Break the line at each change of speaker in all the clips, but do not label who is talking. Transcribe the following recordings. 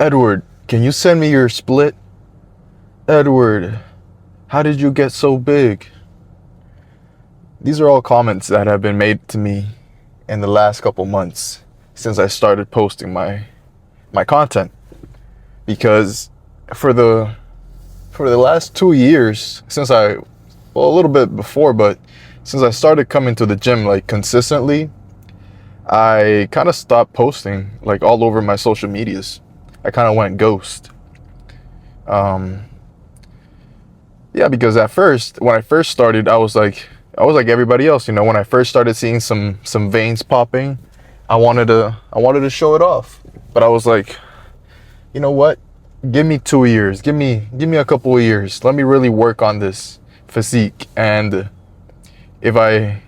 Edward, can you send me your split? Edward, how did you get so big? These are all comments that have been made to me in the last couple months since I started posting my content. Because for the last 2 years, a little bit before, but since I started coming to the gym like consistently, I kind of stopped posting like all over my social medias. I kind of went ghost. Yeah, because at first, when I first started, I was like everybody else, you know. When I first started seeing some veins popping, I wanted to show it off. But I was like, you know what? Give me 2 years. Give me a couple of years. Let me really work on this physique. And if I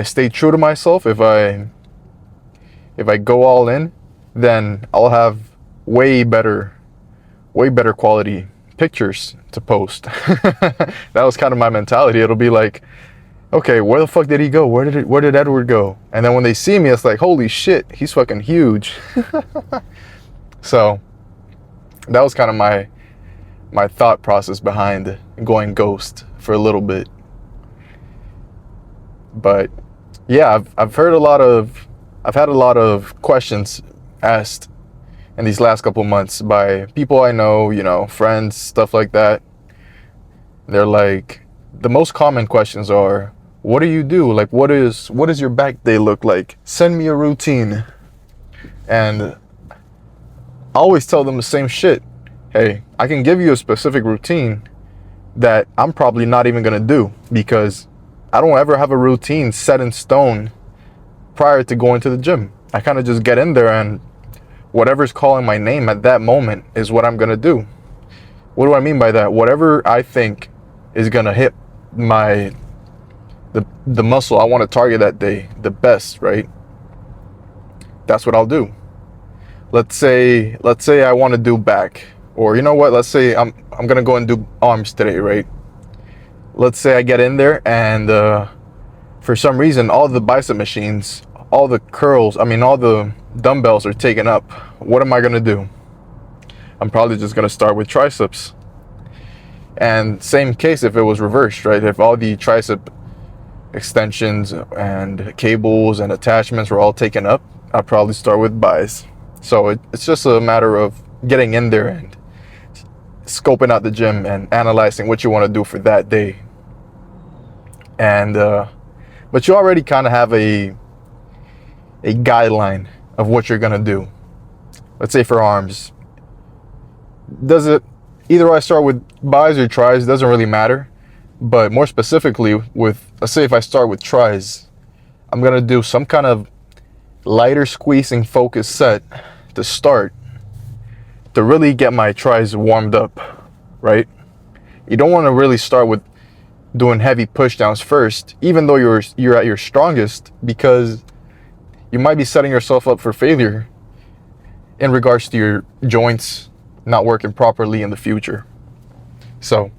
stay true to myself, if I go all in, then I'll have way better quality pictures to post. That was kind of my mentality. It'll be like, okay, where the fuck did he go? Where did Edward go? And then when they see me, it's like, holy shit, he's fucking huge. So that was kind of my thought process behind going ghost for a little bit. But yeah, I've had a lot of questions asked in these last couple months by people I know, you know, friends, stuff like that. They're like, the most common questions are, what do you do? Like, what is your back day look like? Send me a routine. And I always tell them the same shit. Hey, I can give you a specific routine that I'm probably not even gonna do, because I don't ever have a routine set in stone prior to going to the gym. I kind of just get in there, and whatever's calling my name at that moment is what I'm gonna do. What do I mean by that? Whatever I think is gonna hit the muscle I want to target that day the best, right? That's what I'll do. Let's say I want to do back, or you know what? Let's say I'm gonna go and do arms today, right? Let's say I get in there and for some reason all the bicep machines, all the curls, all the dumbbells are taken up. What am I gonna do? I'm probably just gonna start with triceps. And same case if it was reversed, right? If all the tricep extensions and cables and attachments were all taken up, I'd probably start with buys. So it's just a matter of getting in there and scoping out the gym and analyzing what you want to do for that day. And but you already kind of have a guideline of what you're gonna do. Let's say for arms, either I start with buys or tries, doesn't really matter. But more specifically, let's say if I start with tries, I'm gonna do some kind of lighter squeezing focus set to start, to really get my tries warmed up, right? You don't want to really start with doing heavy push downs first, even though you're at your strongest, because you might be setting yourself up for failure in regards to your joints not working properly in the future. So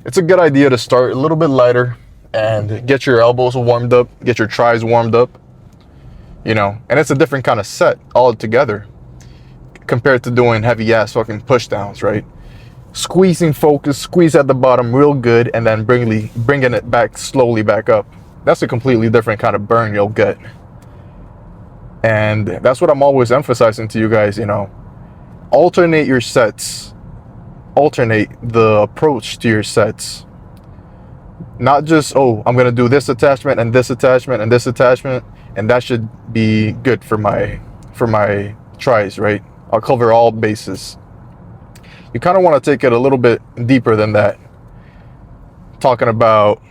it's a good idea to start a little bit lighter and get your elbows warmed up, get your tries warmed up, you know. And it's a different kind of set altogether compared to doing heavy ass fucking push downs, right? Squeezing focus, squeeze at the bottom real good, and then bringing it back slowly back up. That's a completely different kind of burn you'll get. And that's what I'm always emphasizing to you guys, you know. Alternate your sets. Alternate the approach to your sets. Not just, oh, I'm gonna do this attachment and this attachment and this attachment, and that should be good for my tries, right? I'll cover all bases. You kind of want to take it a little bit deeper than that. I'm talking about,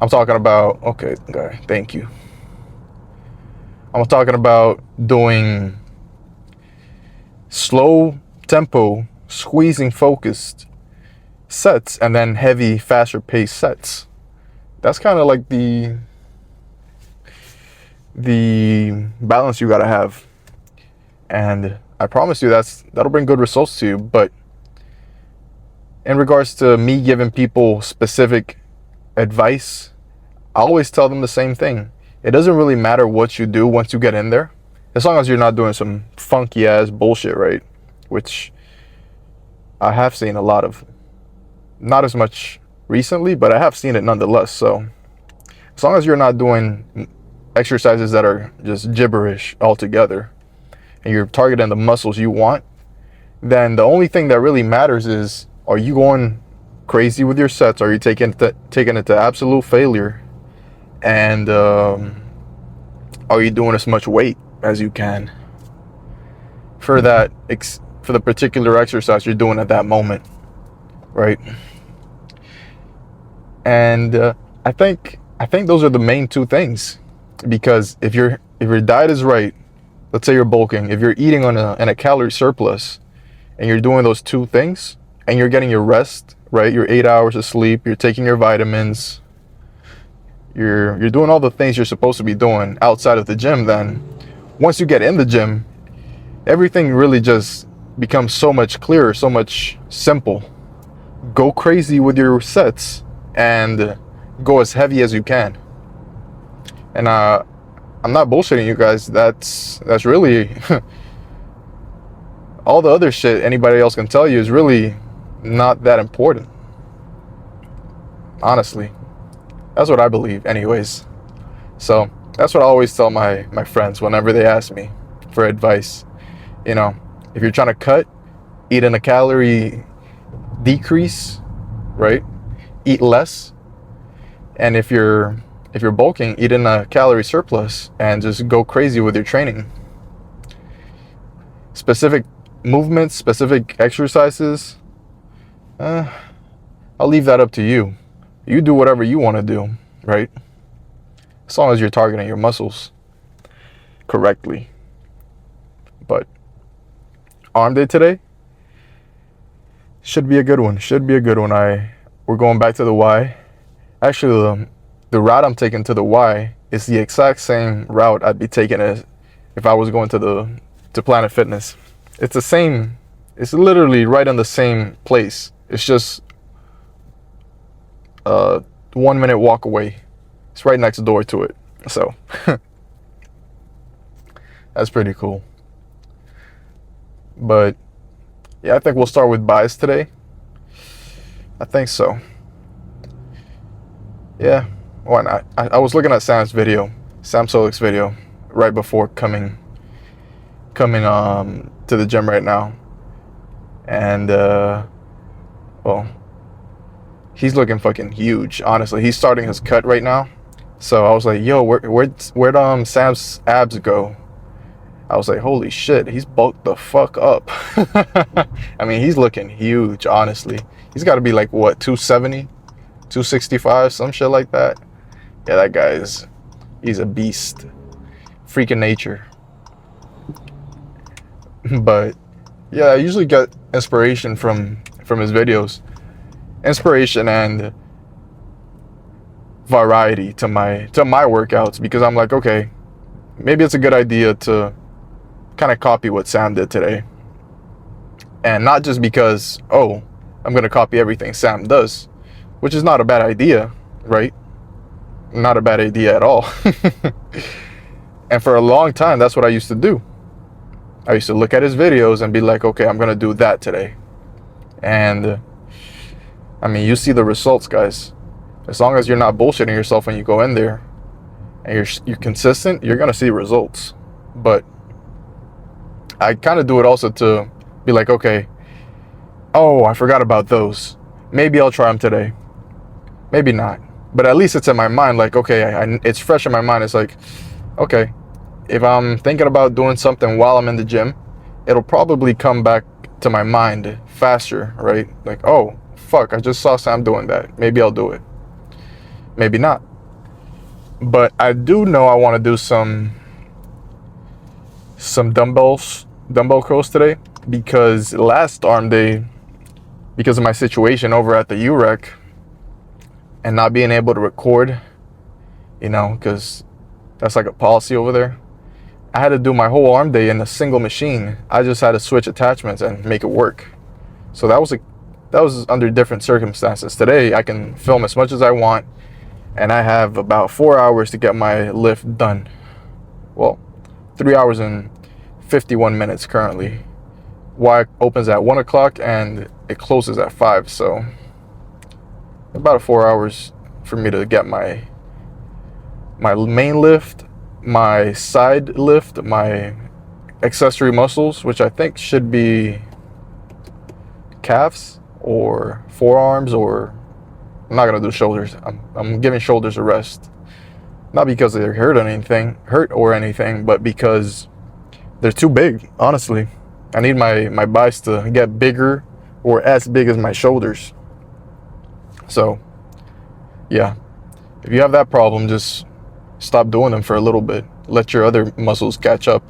okay, thank you. I'm talking about doing slow tempo, squeezing focused sets, and then heavy, faster paced sets. That's kind of like the balance you gotta have. And I promise you that'll bring good results to you. But in regards to me giving people specific advice, I always tell them the same thing. It doesn't really matter what you do once you get in there, as long as you're not doing some funky ass bullshit, right? which I have seen a lot of. Not as much recently, but I have seen it nonetheless. So as long as you're not doing exercises that are just gibberish altogether, and you're targeting the muscles you want, then the only thing that really matters is, are you going crazy with your sets? Are you taking it to absolute failure? And are you doing as much weight as you can for the particular exercise you're doing at that moment, right? And I think those are the main two things, because if your diet is right, let's say you're bulking, if you're eating in a calorie surplus, and you're doing those two things, and you're getting your rest, right? Your 8 hours of sleep, you're taking your vitamins, you're doing all the things you're supposed to be doing outside of the gym, then once you get in the gym, everything really just becomes so much clearer, so much simple. Go crazy with your sets and go as heavy as you can. And I'm not bullshitting you guys. That's really all the other shit anybody else can tell you is really not that important. Honestly, that's what I believe anyways. So that's what I always tell my friends whenever they ask me for advice. You know, if you're trying to cut, eat in a calorie decrease, right? Eat less. And if you're bulking, eat in a calorie surplus and just go crazy with your training. Specific movements, specific exercises, I'll leave that up to you. You do whatever you want to do, right? As long as you're targeting your muscles correctly. But arm day today should be a good one. We're going back to the Y. Actually, the route I'm taking to the Y is the exact same route I'd be taking as if I was going to Planet Fitness. It's the same. It's literally right in the same place. It's just a 1 minute walk away. It's right next door to it. So that's pretty cool. But yeah, I think we'll start with buys today. I think so. Yeah, why not? I was looking at Sam Solik's video right before coming to the gym right now, and well, he's looking fucking huge. Honestly, he's starting his cut right now, so I was like, yo, where'd Sam's abs go? I was like, holy shit, he's bulked the fuck up. I mean, he's looking huge. Honestly, he's got to be like what, 270, 265, some shit like that. Yeah, that guy he's a beast, freaking nature. But yeah, I usually get inspiration from his videos, inspiration and variety to my workouts, because I'm like, okay, maybe it's a good idea to kind of copy what Sam did today, and not just because, oh, I'm gonna copy everything Sam does, which is not a bad idea, right? Not a bad idea at all. And for a long time, that's what I used to do. I used to look at his videos and be like, okay, I'm gonna do that today. And I mean, you see the results, guys. As long as you're not bullshitting yourself when you go in there and you're consistent, you're gonna see results. But I kind of do it also to be like, okay, oh, I forgot about those. Maybe I'll try them today. Maybe not. But at least it's in my mind, like, okay, it's fresh in my mind. It's like, okay, if I'm thinking about doing something while I'm in the gym, it'll probably come back to my mind faster, right? Like, oh, fuck, I just saw Sam doing that. Maybe I'll do it. Maybe not. But I do know I want to do some dumbbell curls today, because last arm day, because of my situation over at the UREC and not being able to record, you know, because that's like a policy over there, I had to do my whole arm day in a single machine. I just had to switch attachments and make it work. So that was under different circumstances. Today I can film as much as I want, and I have about 4 hours to get my lift done. Well, 3 hours and 51 minutes currently. Y opens at 1 o'clock and it closes at 5. So about 4 hours for me to get my main lift, my side lift, my accessory muscles, which I think should be calves or forearms, or I'm not gonna do shoulders. I'm giving shoulders a rest, not because they're hurt or anything, but because they're too big. Honestly, I need my biceps to get bigger or as big as my shoulders. So yeah, if you have that problem, just stop doing them for a little bit. Let your other muscles catch up.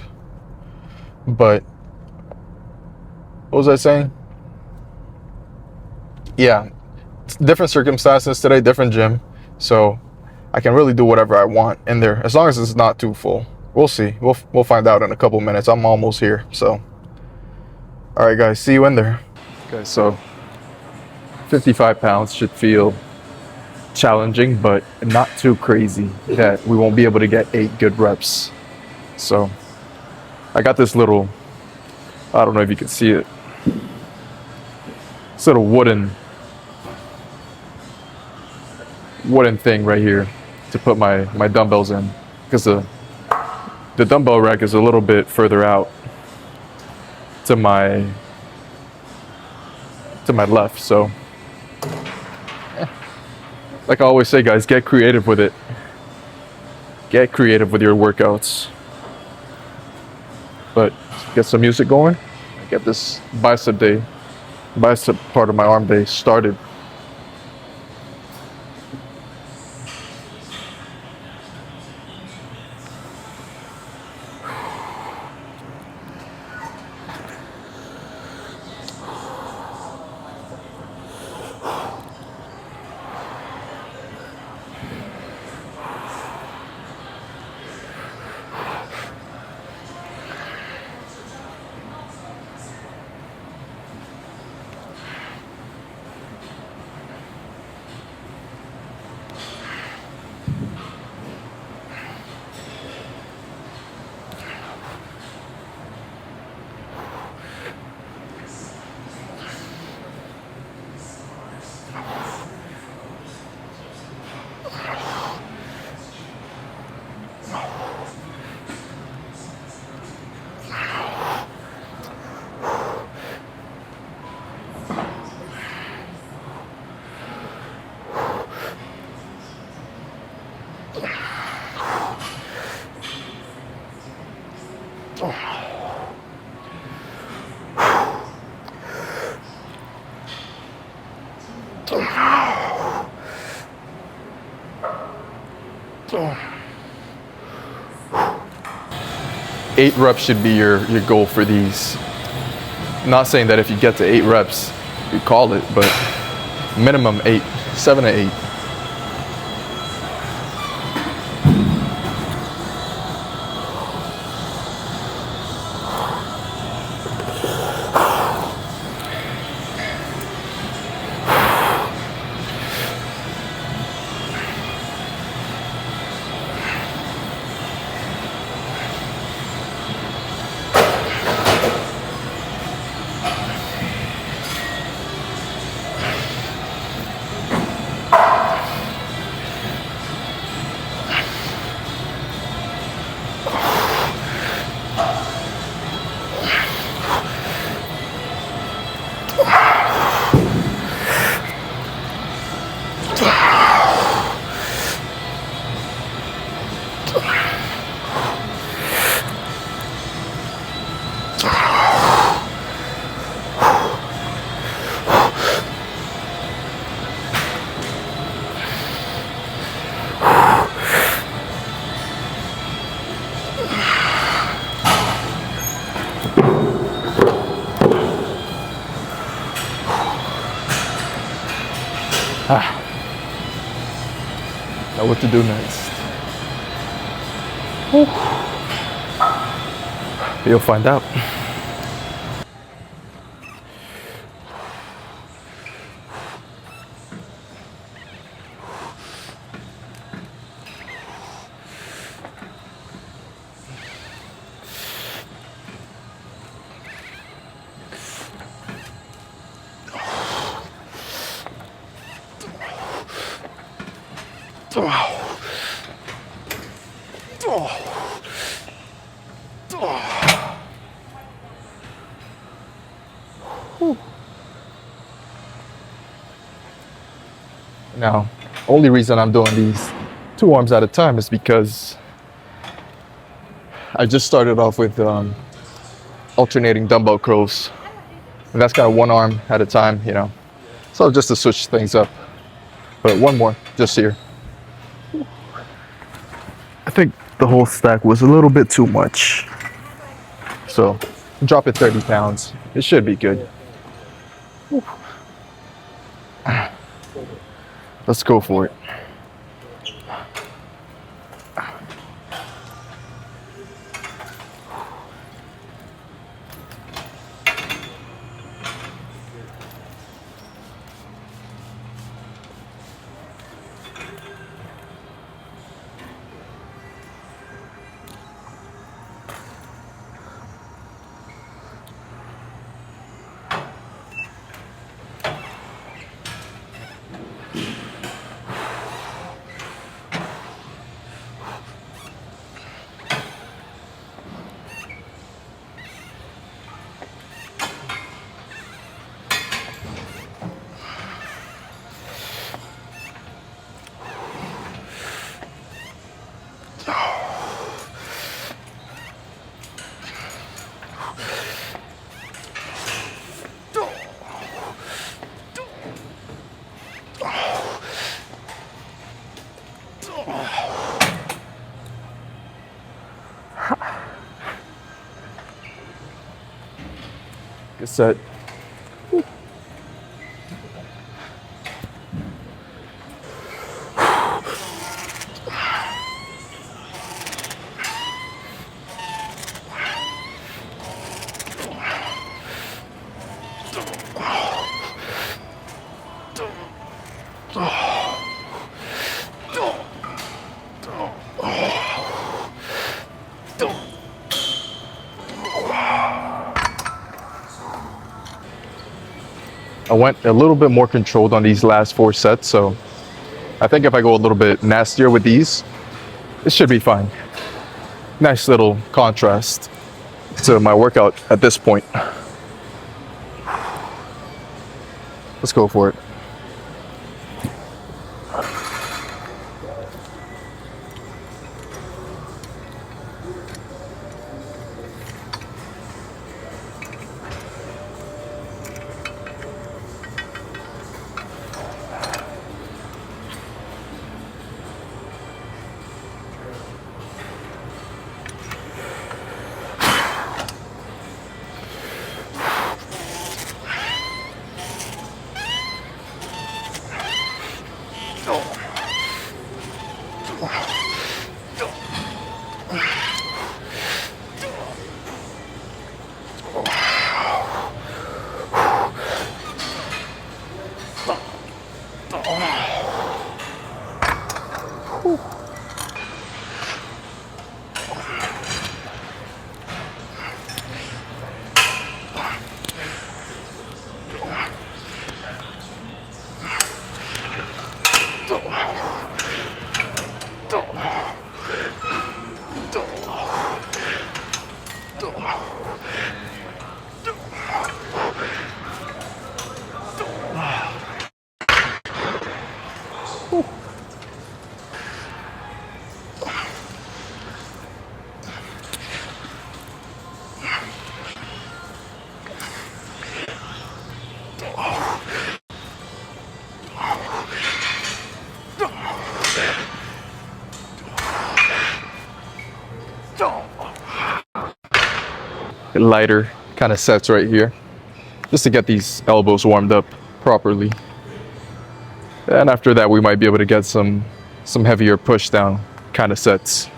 But what was I saying? Yeah, different circumstances today, different gym. So I can really do whatever I want in there, as long as it's not too full. We'll see. We'll find out in a couple minutes. I'm almost here. So all right, guys, see you in there. Okay, so 55 pounds should feel challenging, but not too crazy that we won't be able to get 8 good reps. So I got this little, I don't know if you can see it, this little wooden thing right here to put my dumbbells in, because the dumbbell rack is a little bit further out to my left. So like I always say, guys, get creative with it. Get creative with your workouts. But get some music going. Get this bicep part of my arm day started. Eight reps should be your goal for these. Not saying that if you get to 8 reps, you call it, but minimum 8, 7 to 8. Now what to do next? Whew. You'll find out. Now, only reason I'm doing these 2 arms at a time is because I just started off with alternating dumbbell curls. And that's kind of 1 arm at a time, you know. So just to switch things up. But one more, just here. I think the whole stack was a little bit too much. So drop it 30 pounds. It should be good. Let's go for it. Good set. I went a little bit more controlled on these last 4 sets, so I think if I go a little bit nastier with these, it should be fine. Nice little contrast to my workout at this point. Let's go for it. Lighter kind of sets right here, just to get these elbows warmed up properly. And after that, we might be able to get some heavier push down kind of sets.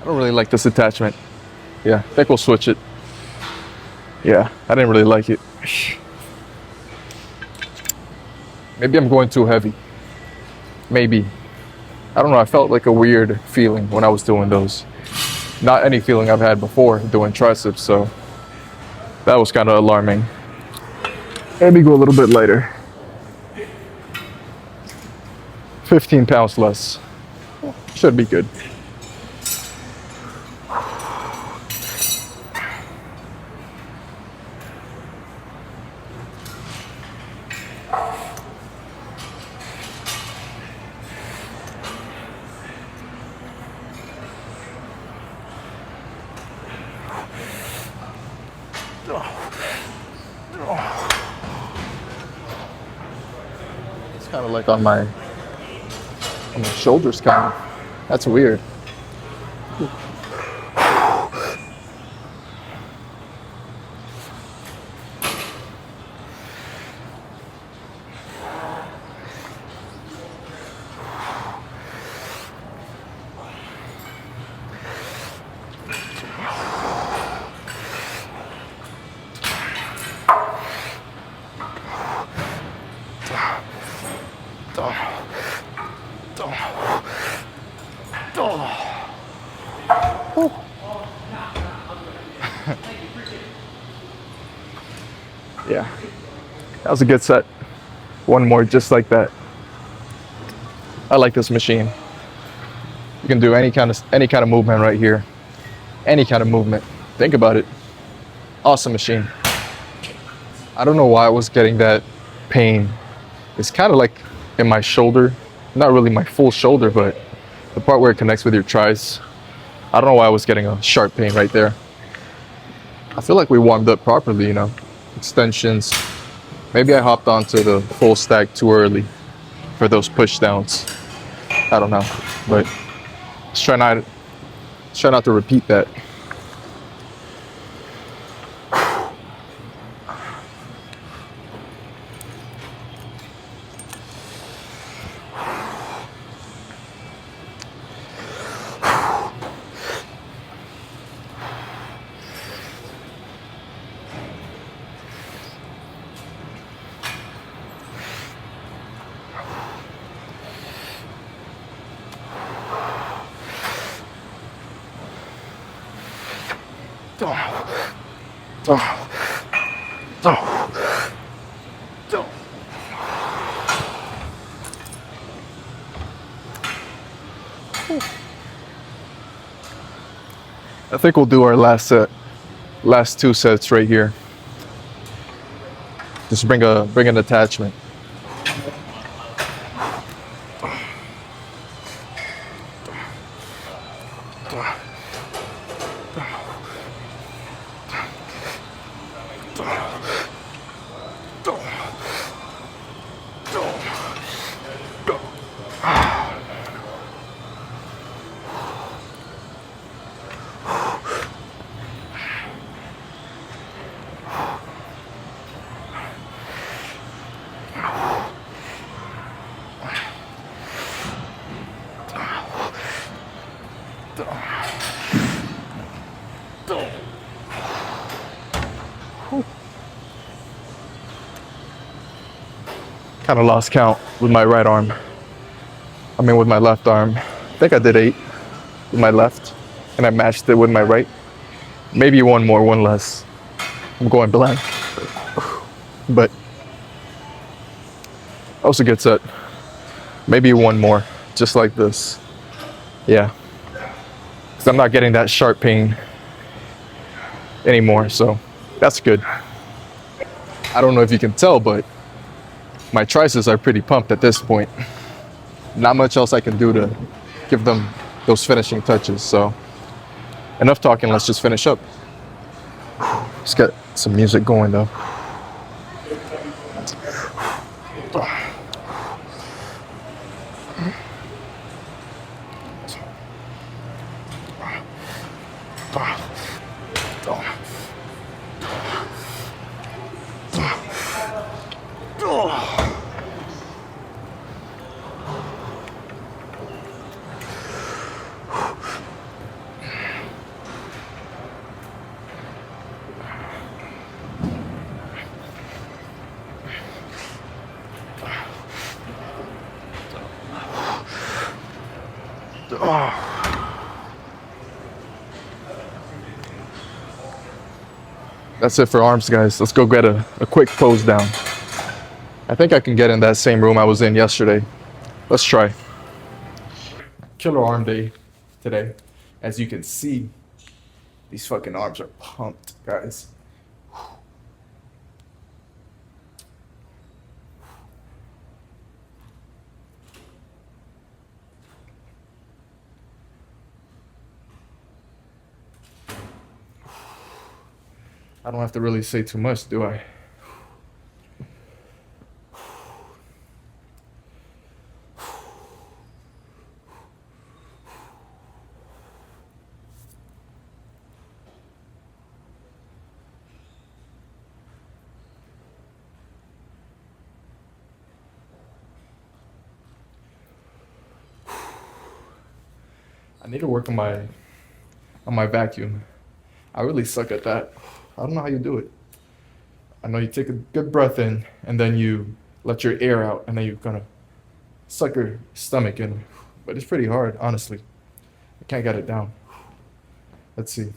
I don't really like this attachment. Yeah, I think we'll switch it. Yeah, I didn't really like it. Maybe I'm going too heavy. Maybe. I don't know, I felt like a weird feeling when I was doing those. Not any feeling I've had before doing triceps, so that was kind of alarming. Let me go a little bit lighter. 15 pounds less. Should be good. It's kind of like on my shoulders, kind of. That's weird. Yeah, that was a good set. One more just like that. I like this machine. You can do any kind of movement right here. Any kind of movement. Think about it. Awesome machine. I don't know why I was getting that pain. It's kind of like in my shoulder. Not really my full shoulder, but the part where it connects with your tris. I don't know why I was getting a sharp pain right there. I feel like we warmed up properly, you know. Extensions. Maybe I hopped onto the full stack too early for those push downs. I don't know, but let's try not to repeat that. I think we'll do our last two sets right here. Just bring an attachment. Kind of lost count with my right arm. With my left arm. I think I did 8 with my left, and I matched it with my right. Maybe one more, one less. I'm going blank. But that was a good set. Maybe one more, just like this. Yeah. Because I'm not getting that sharp pain anymore, so that's good. I don't know if you can tell, but my triceps are pretty pumped at this point. Not much else I can do to give them those finishing touches, so enough talking, let's just finish up. Let's get some music going though. Oh. That's it for arms, guys. Let's go get a quick pose down. I think I can get in that same room I was in yesterday. Let's try. Killer arm day today. As you can see, these fucking arms are pumped, guys. I don't have to really say too much, do I? I need to work on my vacuum. I really suck at that. I don't know how you do it. I know you take a good breath in and then you let your air out and then you kind of suck your stomach in. But it's pretty hard, honestly. I can't get it down. Let's see.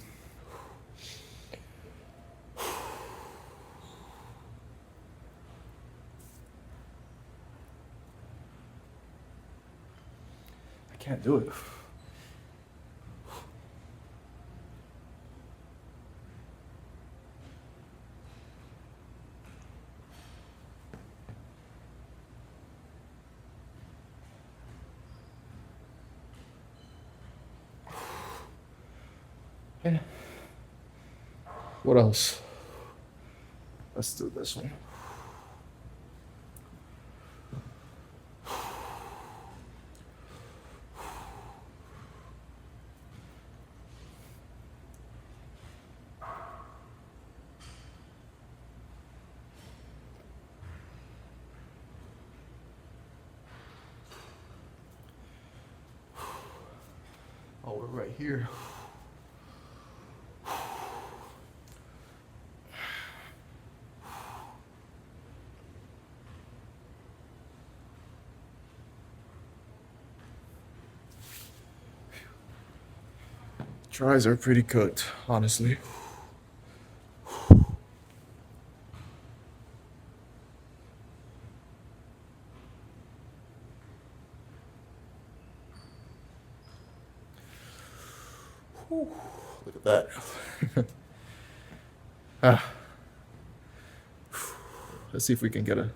I can't do it. Yeah. What else? Let's do this one. Oh, we're right here. Tries are pretty cooked, honestly. Whew, look at that. Ah, let's see if we can get a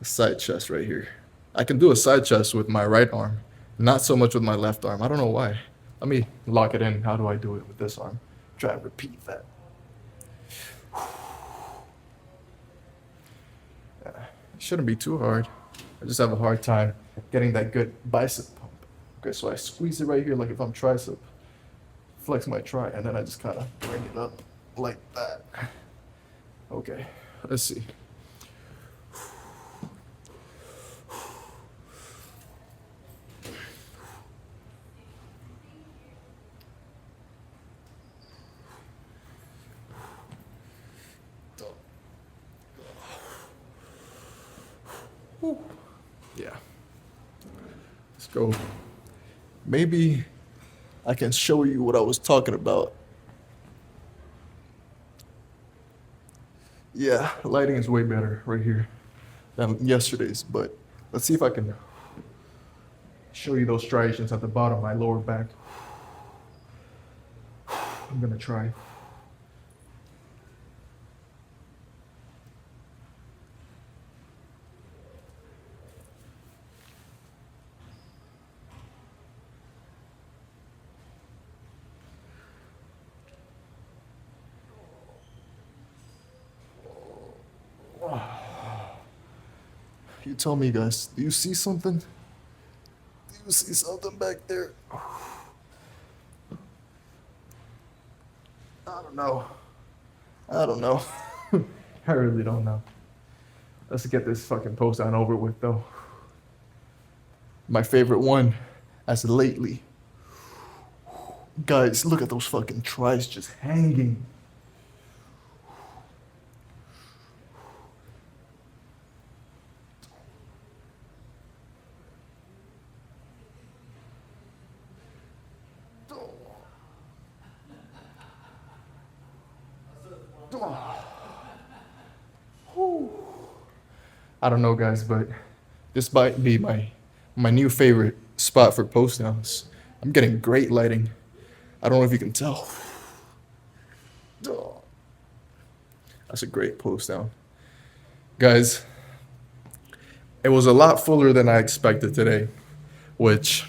side chest right here. I can do a side chest with my right arm, not so much with my left arm. I don't know why. Let me lock it in. How do I do it with this arm? Try and repeat that. Yeah, it shouldn't be too hard. I just have a hard time getting that good bicep pump. Okay, so I squeeze it right here like if I'm tricep. Flex my tri, and then I just kind of bring it up like that. Okay, let's see. Yeah. Let's go. Maybe I can show you what I was talking about. Yeah, the lighting is way better right here than yesterday's, but let's see if I can show you those striations at the bottom of my lower back. I'm gonna try. You tell me, guys, do you see something? Do you see something back there? I don't know. I don't know. I really don't know. Let's get this fucking post on over with, though. My favorite one, as of lately. Guys, look at those fucking tries just hanging. I don't know, guys, but this might be my new favorite spot for post downs. I'm getting great lighting. I don't know if you can tell. Oh, that's a great post down. Guys, it was a lot fuller than I expected today, which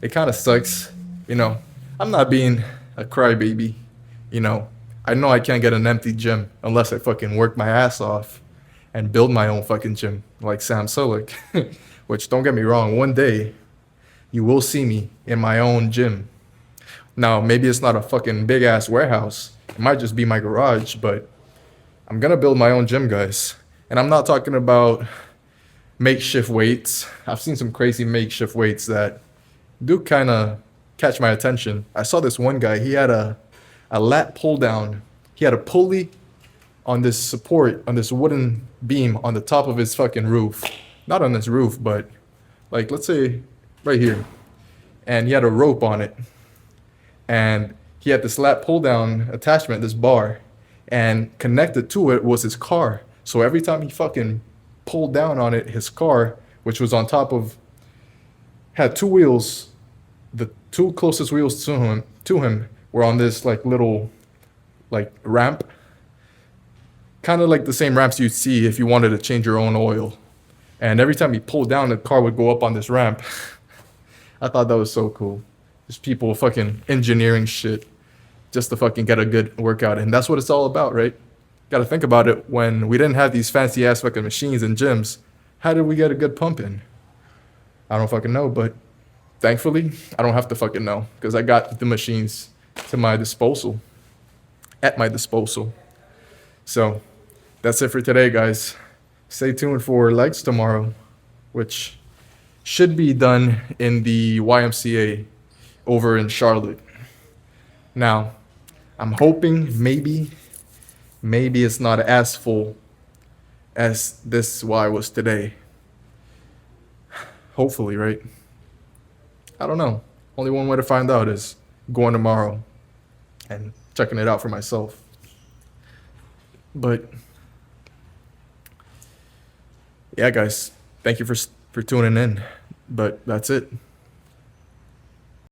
it kind of sucks. You know, I'm not being a crybaby. You I know I can't get an empty gym unless I fucking work my ass off and build my own fucking gym like Sam Sulek. Which, don't get me wrong, one day you will see me in my own gym. Now, maybe it's not a fucking big ass warehouse. It might just be my garage, but I'm gonna build my own gym, guys. And I'm not talking about makeshift weights. I've seen some crazy makeshift weights that do kind of catch my attention. I saw this one guy, he had a lat pull down. He had a pulley on this support, on this wooden beam on the top of his fucking roof. Not on his roof, but like, let's say right here. And he had a rope on it. And he had this lat pull down attachment, this bar, and connected to it was his car. So every time he fucking pulled down on it, his car, which was on top of, had two wheels, the two closest wheels to him were on this like little like ramp, kind of like the same ramps you'd see if you wanted to change your own oil. And every time he pulled down, the car would go up on this ramp. I thought that was so cool. Just people fucking engineering shit just to fucking get a good workout. And that's what it's all about, right? Got to think about it. When we didn't have these fancy ass fucking machines and gyms, how did we get a good pump in? I don't fucking know, but thankfully, I don't have to fucking know because I got the machines to my disposal, at my disposal. So that's it for today, guys. Stay tuned for legs tomorrow, which should be done in the YMCA over in Charlotte. Now, I'm hoping maybe it's not as full as this Y was today. Hopefully, right? I don't know. Only one way to find out is going tomorrow and checking it out for myself. But yeah, guys, thank you for tuning in. But that's it.